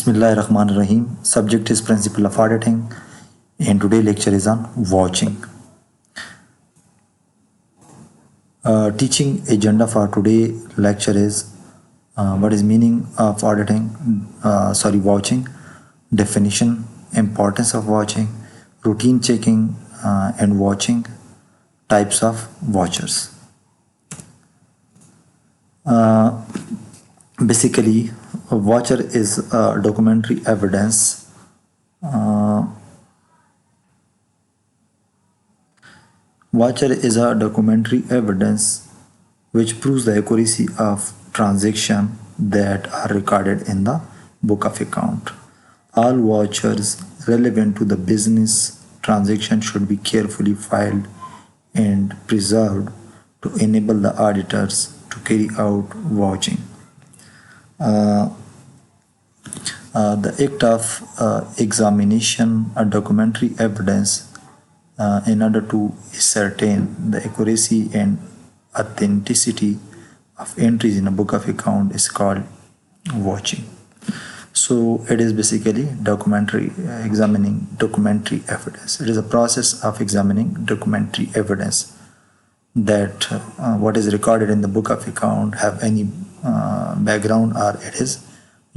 Bismillahirrahmanirrahim. Subject is principle of auditing, and today lecture is on watching. Teaching agenda for today lecture is what is meaning of auditing, watching, definition, importance of watching, routine checking and watching, types of watchers. Basically, a watcher is documentary evidence Watcher is a documentary evidence which proves the accuracy of transactions that are recorded in the book of account. All watchers relevant to the business transaction should be carefully filed and preserved to enable the auditors to carry out watching. The act of examination a documentary evidence in order to ascertain the accuracy and authenticity of entries in a book of account is called watching. So it is basically examining documentary evidence. It is a process of examining documentary evidence that what is recorded in the book of account have any background, or it is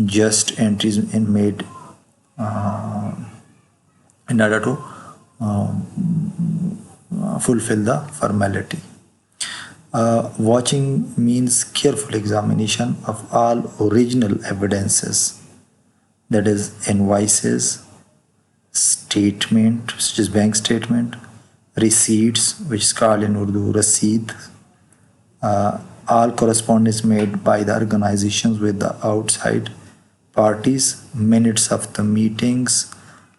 just entries made in order to fulfill the formality. Watching means careful examination of all original evidences, that is invoices, statement such as bank statement, receipts which is called in Urdu raseed, all correspondence made by the organizations with the outside parties, minutes of the meetings,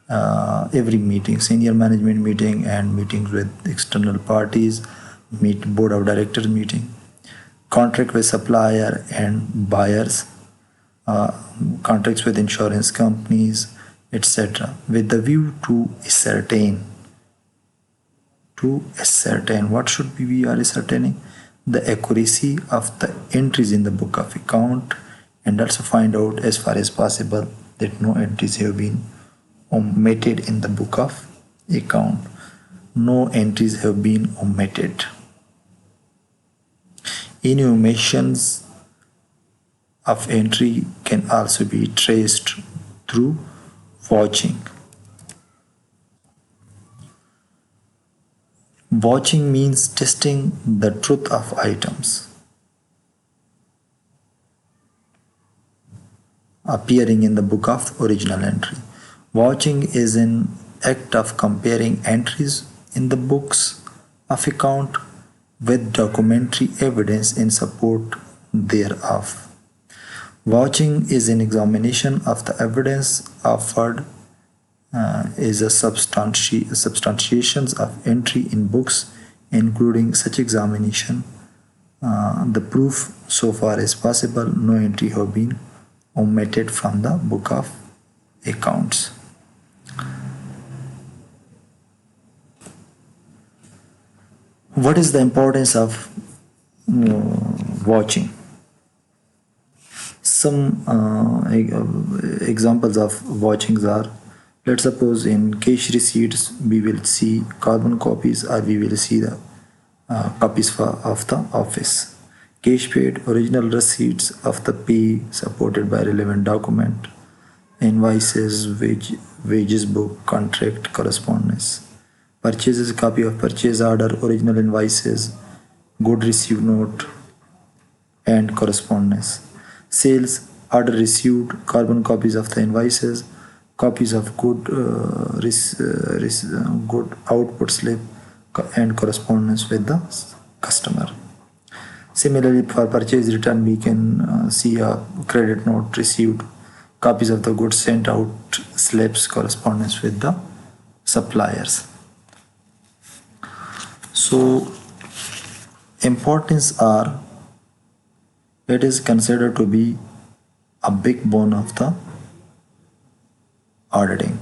every meeting, senior management meeting and meetings with external parties, board of directors meeting, contract with supplier and buyers, contracts with insurance companies, etc., with the view to ascertain what should we are ascertaining the accuracy of the entries in the book of account, and also find out as far as possible that no entries have been omitted in the book of account. No entries have been omitted. Any omissions of entry can also be traced through watching. Watching means testing the truth of items appearing in the book of original entry. Watching is an act of comparing entries in the books of account with documentary evidence in support thereof. Watching is an examination of the evidence offered is a substantiations of entry in books, including such examination the proof so far as possible no entry have been omitted from the book of accounts. What is the importance of watching? Some examples of watchings are, let's suppose in cash receipts we will see carbon copies, or we will see the copies of the office. Cash paid, original receipts of the pay supported by relevant document, invoices, wages book, contract, correspondence. Purchases, copy of purchase order, original invoices, good received note and correspondence. Sales, order received, carbon copies of the invoices, copies of good output slip and correspondence with the customer. Similarly, for purchase return we can see a credit note received, copies of the goods sent out slips, correspondence with the suppliers. So importance are, it is considered to be a backbone of the auditing.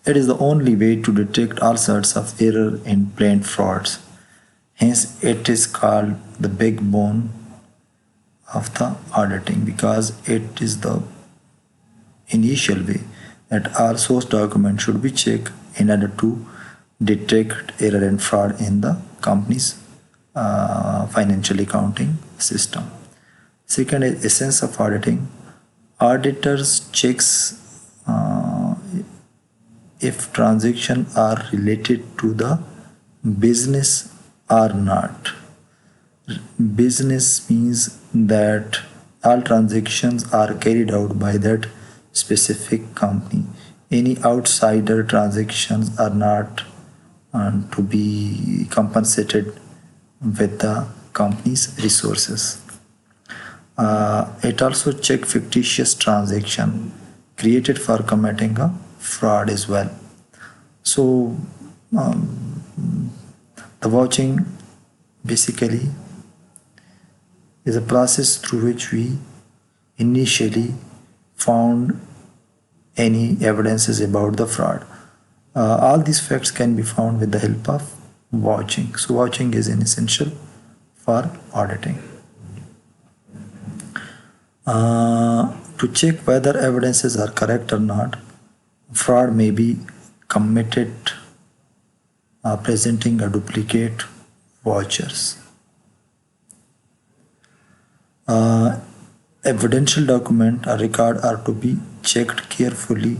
It is the only way to detect all sorts of error and plain frauds. Hence, it is called the backbone of the auditing, because it is the initial way that our source document should be checked in order to detect error and fraud in the company's financial accounting system. Second is essence of auditing. Auditors checks if transactions are related to the business or not. Business means that all transactions are carried out by that specific company. Any outsider transactions are not to be compensated with the company's resources. It also check fictitious transaction created for committing a fraud as well. So the vouching basically is a process through which we initially found any evidences about the fraud. All these facts can be found with the help of vouching. So vouching is an essential for auditing. To check whether evidences are correct or not, fraud may be committed presenting a duplicate vouchers. Evidential document or record are to be checked carefully,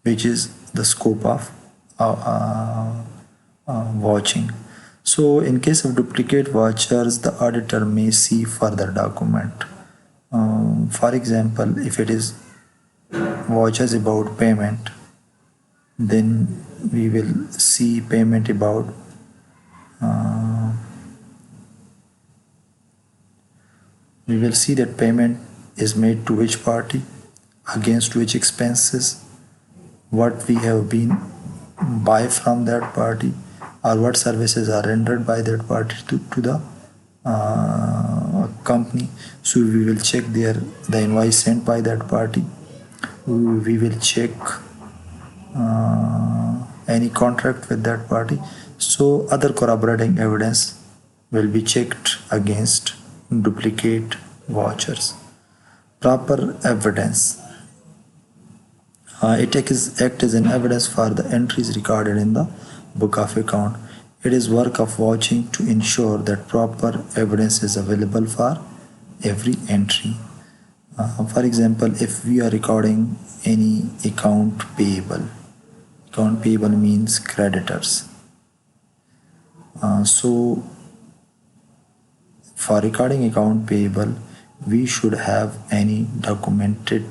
which is the scope of vouching. So in case of duplicate vouchers, the auditor may see further document. For example, if it is vouchers about payment, then we will see payment about we will see that payment is made to which party, against which expenses, what we have been buy from that party, or what services are rendered by that party to the company. So we will check the invoice sent by that party. We will check any contract with that party. So other corroborating evidence will be checked against duplicate vouchers. Proper evidence. It acts as an evidence for the entries recorded in the book of account. It is work of vouching to ensure that proper evidence is available for every entry. For example, if we are recording any account payable means creditors. So for recording account payable, we should have any documented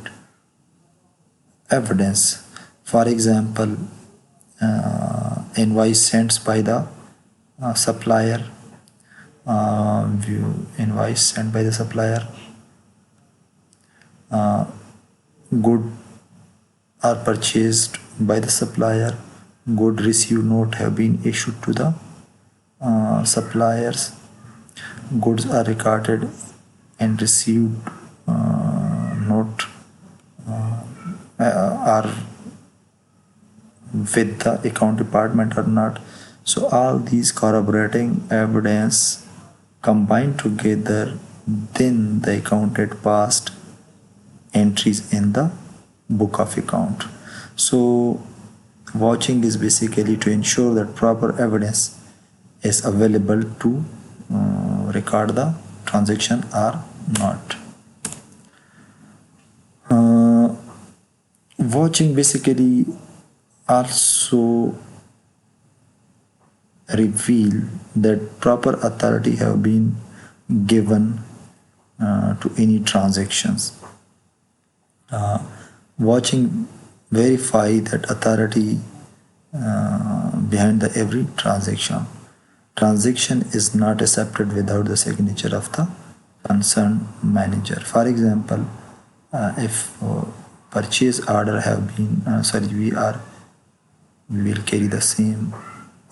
evidence. For example, invoice sent by the supplier, invoice sent by the supplier, good are purchased by the supplier, good receive note have been issued to the suppliers, goods are recorded and received note are with the account department or not. So all these corroborating evidence combined together, then the accounted past entries in the book of account. So vouching is basically to ensure that proper evidence is available to record the transaction or not. Vouching basically also reveal that proper authority have been given to any transactions. Vouching verify that authority behind the every transaction. Transaction is not accepted without the signature of the concerned manager. For example, if purchase order have been we will carry the same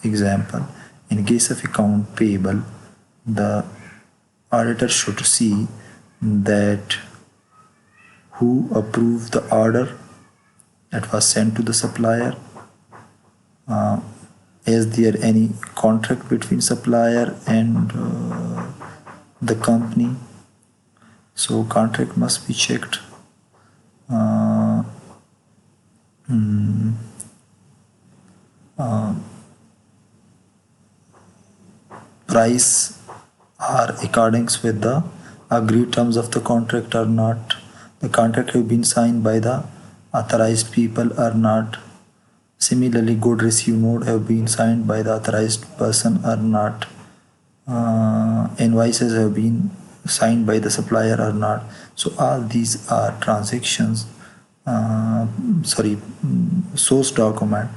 example. In case of account payable, the auditor should see that who approved the order that was sent to the supplier. Is there any contract between supplier and the company? So contract must be checked. Uh, mm, uh, Price are accordance with the agreed terms of the contract or not. The contract have been signed by the authorized people or not. Similarly, good receive note have been signed by the authorized person or not. Invoices have been signed by the supplier or not. So all these are transactions, source document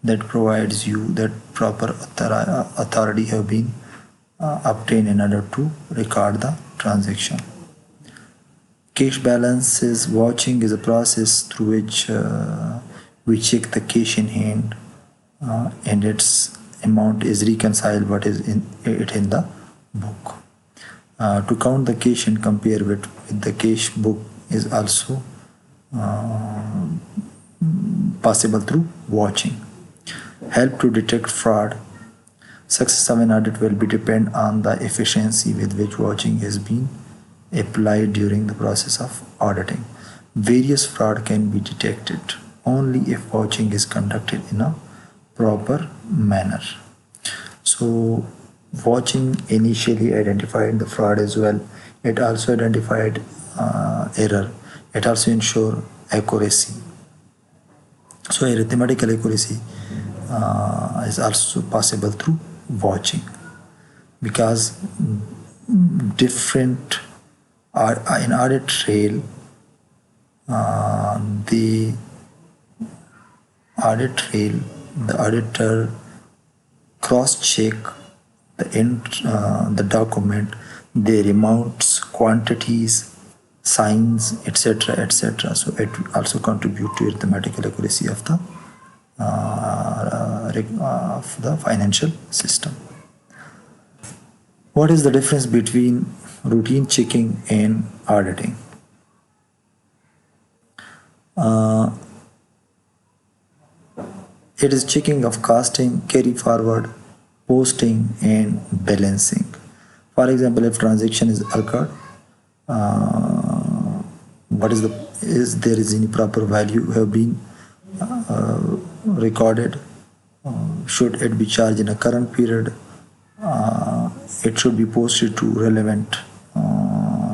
that provides you that proper authority have been obtained in order to record the transaction. Cash balances watching is a process through which we check the cash in hand and its amount is reconciled what is in the book. To count the cash and compare with the cash book is also possible through watching. Help to detect fraud. Success of an audit will be depend on the efficiency with which watching has been applied during the process of auditing. Various fraud can be detected only if watching is conducted in a proper manner. So watching initially identified the fraud as well. It also identified error. It also ensure accuracy. So arithmetical accuracy is also possible through watching, because different in audit trail, the auditor cross-check the document, their amounts, quantities, signs, etc., etc. So it also contribute to arithmetical accuracy of the financial system. What is the difference between routine checking and auditing? It is checking of costing, carry forward, posting, and balancing. For example, if transaction is occurred, what is there is any proper value have been recorded? Should it be charged in a current period? It should be posted to relevant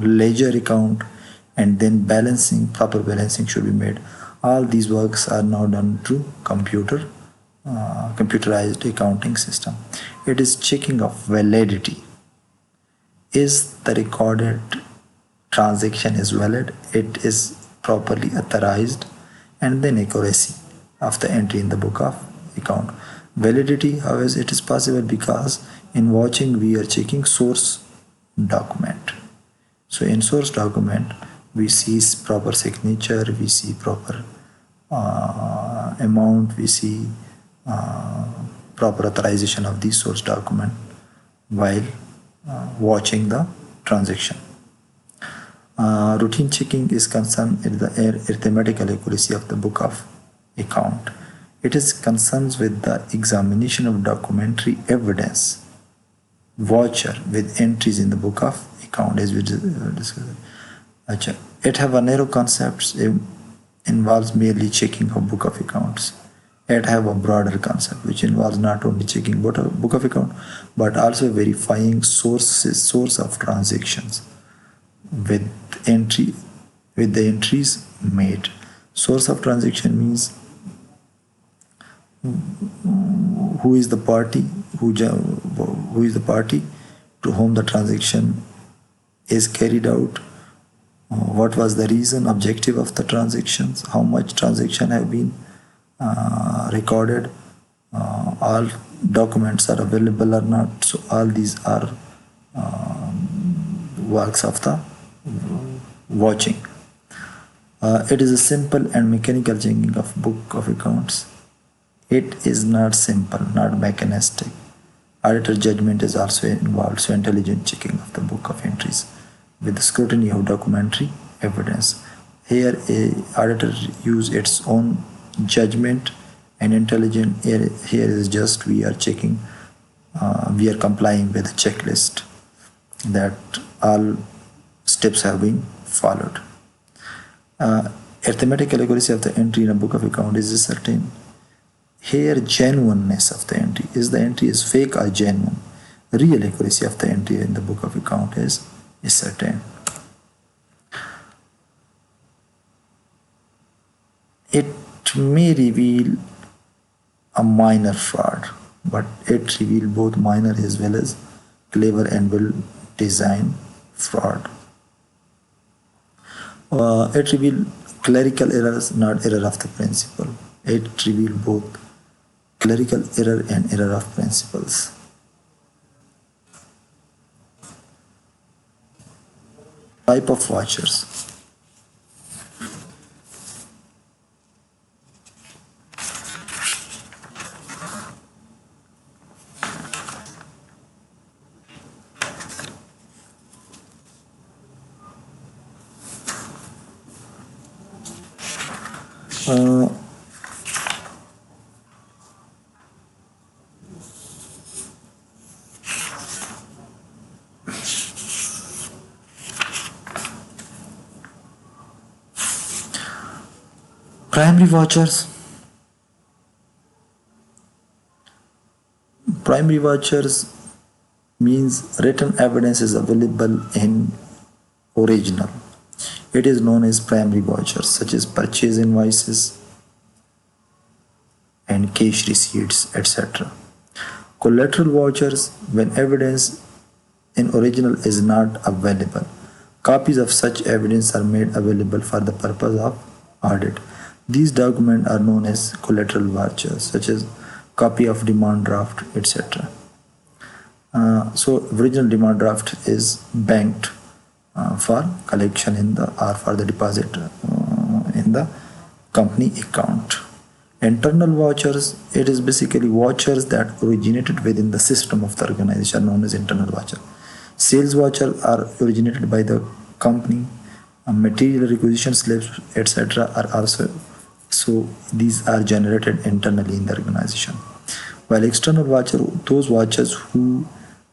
ledger account, and then proper balancing should be made. All these works are now done through computerized accounting system. It is checking of validity. Is the recorded transaction is valid? It is properly authorized, and then accuracy of the entry in the book of account. Validity, however, it is possible because in watching we are checking source document. So in source document we see proper signature, we see proper amount, we see proper authorization of the source document while watching the transaction. Routine checking is concerned with the arithmetical accuracy of the book of account. It is concerned with the examination of documentary evidence, voucher with entries in the book of account as we discussed. It have a narrow concepts. It involves merely checking of book of accounts. It have a broader concept which involves not only checking book of account but also verifying source of transactions with the entries made. Source of transaction means who is the party to whom the transaction is carried out, what was the reason, objective of the transactions, how much transaction have been recorded, all documents are available or not. So all these are works of the watching. It is a simple and mechanical checking of book of accounts. It is not simple, not mechanistic. Auditor judgment is also involved, so intelligent checking of the book of entries with the scrutiny of documentary evidence. Here, a auditor use its own judgment, and intelligent here is just we are checking, we are complying with the checklist that all steps have been followed. Arithmetical accuracy of the entry in a book of account is certain. Here, genuineness of the entry, is the entry is fake or genuine. Real accuracy of the entry in the book of account is certain. It may reveal a minor fraud, but it reveals both minor as well as clever and well designed fraud. It reveals clerical errors, not error of the principle. It reveals both clerical error and error of principles. Type of vouchers. Primary vouchers. Primary vouchers means written evidence is available in original. It is known as primary vouchers, such as purchase invoices and cash receipts, etc. Collateral vouchers, when evidence in original is not available. Copies of such evidence are made available for the purpose of audit. These documents are known as collateral vouchers, such as copy of demand draft, etc. So original demand draft is banked for collection in the or for the deposit in the company account. Internal vouchers, it is basically vouchers that originated within the system of the organization, known as internal voucher. Sales vouchers are originated by the company. Material requisition slips, etc. are also, so these are generated internally in the organization. While external voucher, those vouchers who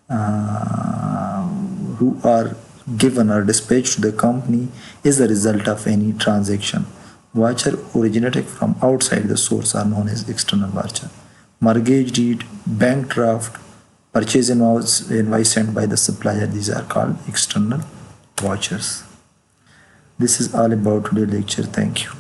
are given or dispatched to the company is a result of any transaction. Voucher originating from outside the source are known as external voucher. Mortgage deed, bank draft, purchase invoice sent by the supplier, these are called external vouchers. This is all about today's lecture. Thank you.